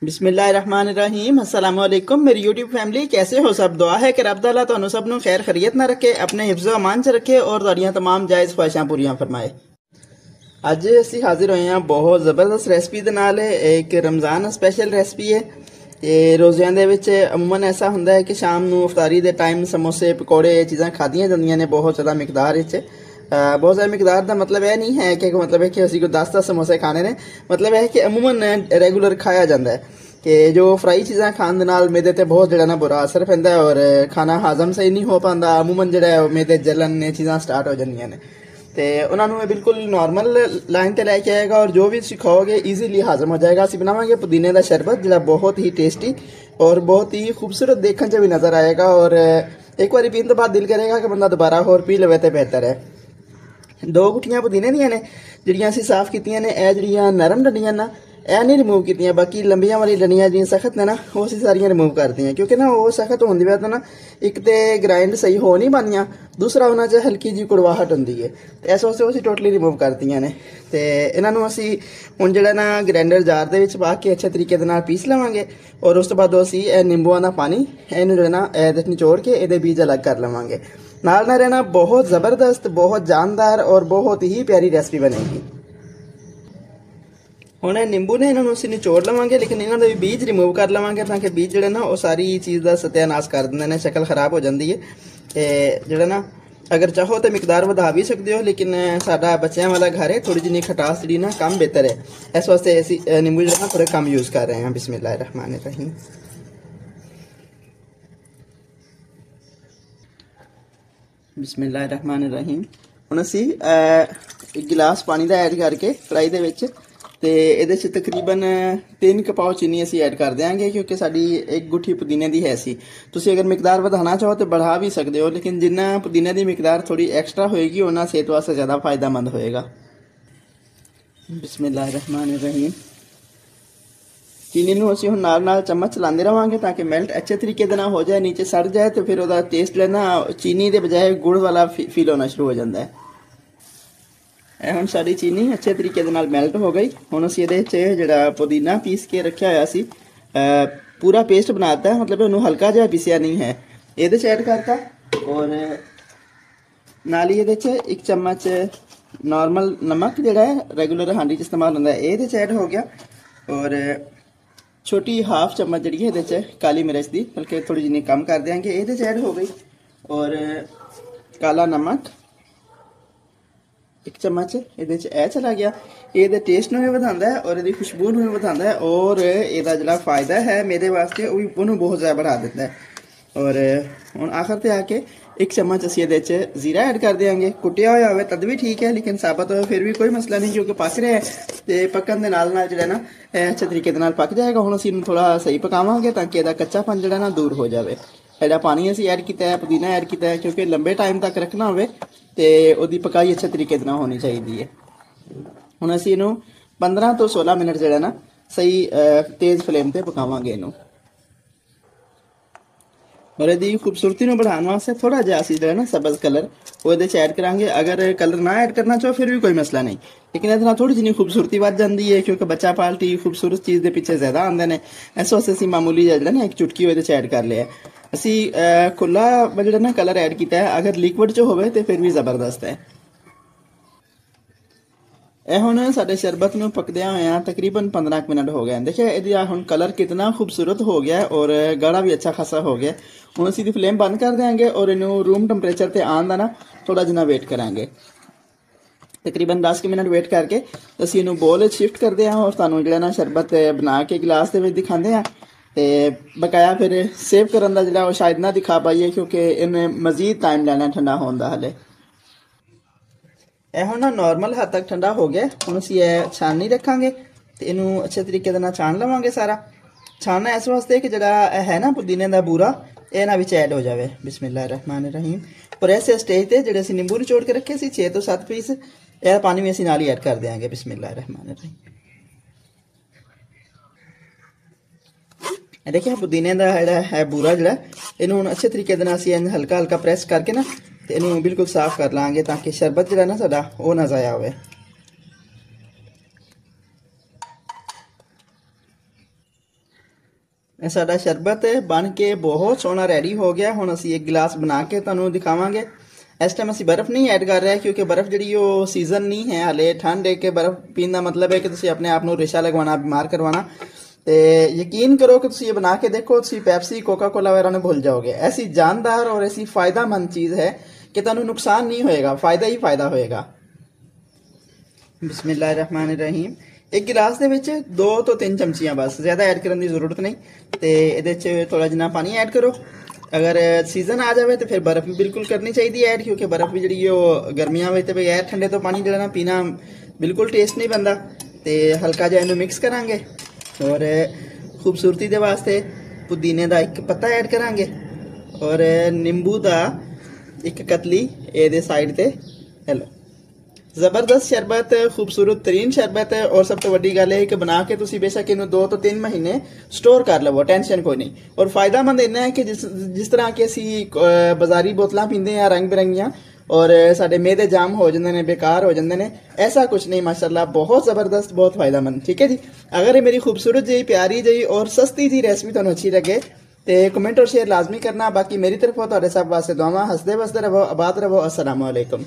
बिस्मिल्लाहिर्रहमानिर्रहीम अस्सलाम वालेकुम मेरी यूट्यूब फैमिली कैसे हो सब। दुआ है कि रब तआला तुहानू सब नू खैर खरीयत ना रखे, अपने हिफ्ज़ो अमान च रखे और तुहाड़ियां तमाम जायज़ ख्वाहिशां पूरियां फरमाए। अज असी हाजिर होए हैं बहुत ज़बरदस्त रेसिपी दे नाल। एक रमज़ान स्पैशल रेसिपी है। ते रोज़िਆਂ ਦੇ ਵਿੱਚ अमूमन ऐसा ਹੁੰਦਾ है कि शाम ਨੂੰ इफ्तारी ਦੇ टाइम समोसे पकौड़े चीज़ां खादियां ਜਾਂਦੀਆਂ ने बहुत ज़्यादा मिकदार ਵਿੱਚ। बहुत ज़्यादा मिकदार का मतलब यह नहीं है कि मतलब है कि असी कोई 10 समोसे खाने ने, मतलब है कि अमूमन रेगूलर खाया जाता है कि जो फ्राई चीज़ां खाने दे नाल मेदे ते बहुत जड़ा ना बुरा असर पैंदा है और खाना हाजम सही नहीं हो पाता। अमूमन जड़ा मेदे जलन ने चीज़ां स्टार्ट हो जांदियां ने ते उन्होंने बिल्कुल नॉर्मल लाइन ते लैके आएगा और जो भी सिखाओगे ईजीली हाजम हो जाएगा। असी बनावांगे पुदीने का शरबत जो बहुत ही टेस्टी और बहुत ही खूबसूरत देखने च भी नज़र आएगा और एक बार पीने तो बाद दिल करेगा कि बंदा दोबारा होर पी लवे तो बेहतर है। 2 गुठियां पुदीने दियां ने जिहड़ियां असीं साफ कीतियां ने। ਇਹ ਜਿਹੜੀਆਂ नरम डंडियां ना ਇਹ नहीं रिमूव कीतियां, बाकी लंबियां वाली डंडियां जिहड़ियां सख्त ने ना वो असीं सारियां रिमूव कर दियां क्योंकि ना वो सख्त होने दी वजह तो ना एक तो ग्राइंड सही हो नहीं पानियां, दूसरा उन्हां च हल्की जी कड़वाहट होंदी है। ते इस वास्ते असीं टोटली रिमूव कर दियां ने। ते इन्हां नूं असीं हुण जिहड़ा ना ग्राइंडर जार दे विच पा के अच्छे तरीके दे नाल पीस लवांगे और उस तो बाद असीं निंबूआं दा पानी इहनूं जिहड़ा ना इहदे च निचोड़ के इहदे बीज अलग कर लवांगे। नाल ना रहना बहुत ज़बरदस्त, बहुत जानदार और बहुत ही प्यारी रेसिपी बनेगी। हुण निंबू ने इन्होंने असीं निचोड़ लवांगे लेकिन इन्हों भी बीज रिमूव कर लवांगे ताकि बीज जिहड़े ना वो सारी चीज़ का सत्यानाश कर दिंदे ने, शक्ल खराब हो जाती है। ते जिहड़ा ना अगर चाहो तो मिकदार वधा भी सकते हो लेकिन साडा बच्चों वाला घर है, थोड़ी जिनी खटास जी ना कम बेहतर है, इस वास्ते असीं निंबू जो थोड़े कम यूज़ कर रहे हैं। बिस्मिल्लाहिर्रहमानिर्रहीम। बिस्मिल्लाहिर्रहमानिर्रहीम। हुण असीं एक गिलास पानी का ऐड करके कढ़ाई दे विच ते इहदे च तकरीबन 3 कपाव चीनी असीं ऐड कर देंगे क्योंकि साडी एक गुठी पुदीने दी है सी। तुसीं अगर मिकदार बढ़ाना चाहो तो बढ़ा भी सकते हो लेकिन जिन्ना पुदीने की मिकदार थोड़ी एक्सट्रा होएगी उन्ना सेहत वास्ते ज़्यादा फायदेमंद होएगा। बिस्मिल्लाहिर्रहमानिर्रहीम। चीनी नूं असीं हुण नाल नाल चम्मच चलाते रहांगे ताकि मेल्ट अच्छे तरीके दे नाल हो जाए, नीचे सड़ जाए तो फिर उसका टेस्ट जो है ना चीनी के बजाय गुड़ वाला फील होना शुरू हो जाता है। हुण साडी चीनी अच्छे तरीके दे नाल मेल्ट हो गई। हुण असीं इहदे च जिहड़ा पुदीना पीस के रखिया होया सी पूरा पेस्ट बनाता है, मतलब उन्होंने हल्का जिहा पीसिया नहीं है, इहदे च ऐड करता और नाल ही इहदे च 1 चम्मच नॉर्मल नमक जिहड़ा है रेगूलर हांडी च इस्तेमाल होंदा है इहदे च ऐड हो गया और छोटी हाफ चम्मच जी ये काली मिर्च की बल्कि थोड़ी जिनी कम कर देंगे ये ऐड हो गई और काला नमक 1 चम्मच ये चला गया। ये टेस्ट में भी बढ़ाता है और ये खुशबू में भी बढ़ाता है और यदा जो फायदा है मेरे वास्ते वो बहुत ज़्यादा बढ़ा देता है। और हम आखिर ते आके 1 चम्मच असीं ये जीरा ऐड कर देंगे। कुटिया होया होवे तद भी ठीक है लेकिन साबत हो फिर भी कोई मसला नहीं क्योंकि पक रहा है तो पकन के नाल नाल जो ना अच्छे तरीके नाल पक जाएगा। हुण असीं थोड़ा सही पकावांगे ताकि इसका कच्चापन जो ना दूर हो जाए। एड़ा पानी असीं ऐड किया है, पुदीना ऐड किया है क्योंकि लंबे टाइम तक रखना होवे तो उसकी पकाई अच्छे तरीके नाल होनी चाहिए है। हुण असीं इहनूं 15 तो 16 मिनट जो ना सही तेज़ फ्लेम पर पकावांगे इहनूं और यदि खूबसूरती में बढ़ाने वास्ते थोड़ा जहा असीं जो ना सबज कलर वो ऐड करांगे। अगर कलर ना ऐड करना चाहो फिर भी कोई मसला नहीं लेकिन इतना थोड़ी जिनी खूबसूरती बढ़ जाती है क्योंकि बच्चा पार्टी खूबसूरत चीज़ के पीछे ज़्यादा आते हैं। इस वास्ते असीं मामूली जो ना 1 चुटकी वो ऐड कर लिया। असीं खुला जो ना कलर ऐड किया है, अगर लिक्विड च होवे तो फिर भी ज़बरदस्त है। यह हुण साडे शरबत में पकदिया होया तकरीबन 15 मिनट हो गए। देखिए यदि हुण कलर कितना खूबसूरत हो गया और गाढ़ा भी अच्छा खासा हो गया। हुण असीं दी फ्लेम बंद कर देंगे और इनू रूम टंपरेचर ते आने का ना थोड़ा जिना वेट करांगे। तकरीबन 10 मिनट वेट करके असीं इनू बोल शिफ्ट करते हैं और तुहानूं जिहड़ा ना शरबत बना के गिलास दे विच दिखाते हैं। तो बकाया फिर सेव करन दा जिहड़ा शायद ना दिखा पाइए क्योंकि इन्हें मजीद टाइम लेना ठंडा होने दा हले। यह ना नॉर्मल हद तक ठंडा हो गया। हम असीं छाननी रखांगे तो इनू अच्छे तरीके नाल छान लवांगे। सारा छानना इस वास्ते कि जिहड़ा है ना पुदीने का बूरा ये ना विच ऐड हो जाए। बिस्मिल्लाहिर्रहमानिर्रहीम। और इस स्टेज पर जिहड़े असीं निंबू निचोड़ के रखे सी 6 तो 7 पीस यह पानी भी असीं नाल ही ऐड कर देंगे। बिस्मिल्लाहिर्रहमानिर्रहीम। देखिए पुदीने का जोड़ा है बूरा जोड़ा इनू अच्छे तरीके असीं हल्का हल्का प्रेस करके ना तो इनू बिल्कुल साफ कर लाँगे ताकि शरबत जो ना साडा वो ना ज़ाया होवे। ਇਹ ਸਾਡਾ ਸ਼ਰਬਤ ਬਣ ਕੇ ਬਹੁਤ ਸੋਹਣਾ ਰੈਡੀ ਹੋ ਗਿਆ। ਹੁਣ ਅਸੀਂ ਇੱਕ ਗਲਾਸ ਬਣਾ ਕੇ ਤੁਹਾਨੂੰ ਦਿਖਾਵਾਂਗੇ। ਇਸ ਟਾਈਮ ਅਸੀਂ ਬਰਫ਼ ਨਹੀਂ ਐਡ ਕਰ ਰਹੇ ਕਿਉਂਕਿ ਬਰਫ਼ ਜਿਹੜੀ ਉਹ ਸੀਜ਼ਨ ਨਹੀਂ ਹੈ ਹਾਲੇ, ਠੰਡ ਹੈ ਕਿ ਬਰਫ਼ ਪੀਣ ਦਾ ਮਤਲਬ ਹੈ ਕਿ ਤੁਸੀਂ ਆਪਣੇ ਆਪ ਨੂੰ ਰੇਸ਼ਾ ਲਗਵਾਉਣਾ, ਬਿਮਾਰ ਕਰਵਾਉਣਾ। ਤੇ ਯਕੀਨ ਕਰੋ ਕਿ ਤੁਸੀਂ ਇਹ ਬਣਾ ਕੇ ਦੇਖੋ, ਤੁਸੀਂ ਪੈਪਸੀ ਕੋਕਾ ਕੋਲਾ ਵਗੈरह ਨੂੰ ਭੁੱਲ ਜਾਓਗੇ। ऐसी जानदार और ऐसी फायदेमंद चीज़ है कि ਤੁਹਾਨੂੰ ਨੁਕਸਾਨ ਨਹੀਂ ਹੋਏਗਾ, ਫਾਇਦਾ ਹੀ ਫਾਇਦਾ ਹੋਏਗਾ। ਬਿਸਮਿਲ੍ਲਾਹਿਰਰਹਿਮਾਨਿਰਰਹੀਮ। एक गिलास ਦੇ ਵਿੱਚ 2 ਤੋਂ 3 ਚਮਚੀਆਂ ਬਸ, ਜ਼ਿਆਦਾ ਐਡ ਕਰਨ ਦੀ ਜ਼ਰੂਰਤ ਨਹੀਂ। ਤੇ ਇਹਦੇ 'ਚ ਥੋੜਾ ਜਿਹਾ ਪਾਣੀ ਐਡ ਕਰੋ। अगर सीजन आ जाए तो फिर बर्फ भी बिल्कुल करनी चाहिए ऐड, क्योंकि बर्फ भी जी गर्मियों में तो बगैर ठंडे तो पानी जो पीना बिल्कुल टेस्ट नहीं बनता। तो हल्का जिहा इनू मिक्स करांगे और खूबसूरती के वास्ते पुदीने का एक पत्ता ऐड करांगे और नींबू का एक कतली ये साइड ते। हेलो, जबरदस्त शरबत, खूबसूरत तरीन शरबत है। और सब तो वड्डी गल है कि बना के तुसी बेशक इनू 2 ਤੋਂ 3 महीने स्टोर कर लवो, टेंशन कोई नहीं। और फायदेमंद इन्ना है कि जिस तरह के असी बाजारी बोतलां पींदे हैं रंग बिरंगियां और साडे मेदे जाम हो जाते हैं, बेकार हो जाते हैं, ऐसा कुछ नहीं माशाल्लाह, बहुत जबरदस्त, बहुत फायदेमंद। ठीक है जी, अगर ये मेरी खूबसूरत जी, प्यारी जी और सस्ती जी रेसिपी तुहानू अच्छी लगे तो कमेंट और शेयर लाजमी करना। बाकी मेरी तरफों तुहाडे सब वास्ते दुआवां। हसदे वसदे रहो, आबाद रहो। अस्सलाम वालेकुम।